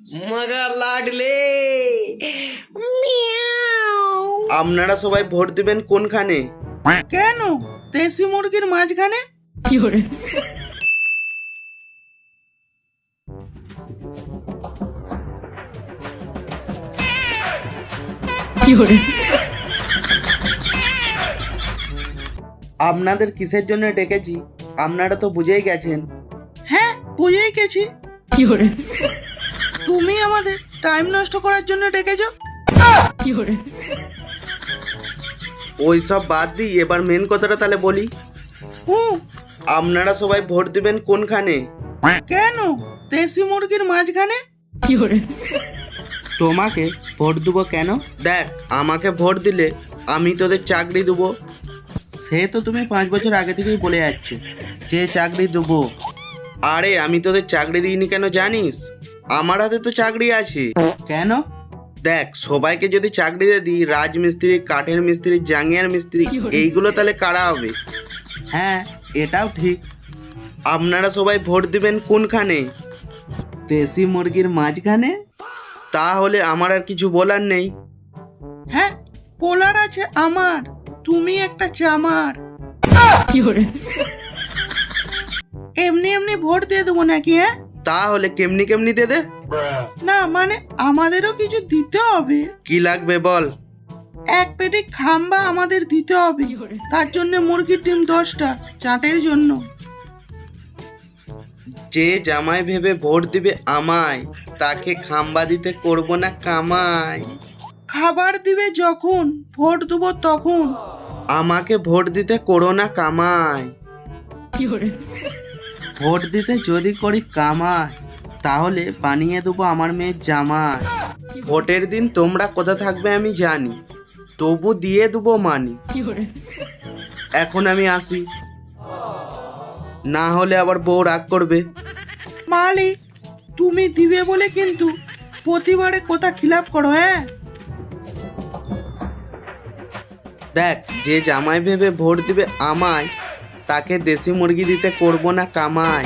मगर लाडले আপনারা সবাই ভোট দিবেন কোনখানে? কেন দেশি মুরগির মাঝখানে? আপনাদের কিসের জন্য ডেকেছি আপনারা তো বুঝেই গেছেন। হ্যাঁ বুঝেই গেছি। তুমি আমাদের টাইম নষ্ট করার জন্য ডেকেছো। ওই সব বাদ দিই, এবার মেন কথাটা তাহলে বলি। আপনারা সবাই ভোট দিবেন কোনখানে? কেন দেশি মুরগির মাঝখানে? তোমাকে ভোট দেবো কেন? দেখ, আমাকে ভোট দিলে আমি তোদের চাকরি দেবো। সে তো তুমি 5 বছর আগে থেকেই বলে যাচ্ছ যে চাকরি দেবো। আরে আমি তোদের চাকরি দিইনি কেন জানিস? আমার হাতে তো চাকরি আছে। কেন? দেখ, সবাইকে যদি চাকরি দিয়ে দিই, রাজমিস্ত্রি, কাঠের মিস্ত্রি, জাঙ্গিয়ার মিস্ত্রি, এইগুলো তাহলে কারা হবে? হ্যাঁ এটাও ঠিক। আপনারা সবাই ভোট দিবেন কোনখানে? দেশি মুরগির মাঝখানে। তাহলে আমার আর কিছু বলার নেই। হ্যাঁ পোলার আছে আমার, তুমি একটা চামার। এমনি এমনি ভোট দিয়ে দেবো নাকি? হ্যাঁ তাহলে কেমনি কেমনি দে দে। না মানে আমাদেরও কিছু দিতে হবে। কি লাগবে বল? এক পেটি খাম্বা আমাদের দিতে হবে, তার জন্য মুরগির ডিম 10টা চাটের জন্য। যে জামাই ভেবে ভোট দিবে আমায়, তাকে খাম্বা দিতে করব না কামাই। খাবার দিবে যখন ভোট দেবো তখন। আমাকে ভোট দিতে করো না কামাই। ভোট দিতে যদি করি কামাই, তাহলে বানিয়ে দেবো আমার মেয়ের জামাই। ভোটের দিন তোমরা কোথা থাকবে আমি জানি, তবু দিয়ে দেবো মানি। এখন আমি আসি, না হলে আবার বউ রাগ করবে। মালিক তুমি দিবে বলে কিন্তু প্রতিবারে কথা খিলাপ করো। হ্যাঁ দেখ, যে জামাই ভেবে ভোট দিবে আমায়, তাকে দেশি মুরগি দিতে করব না কামাই।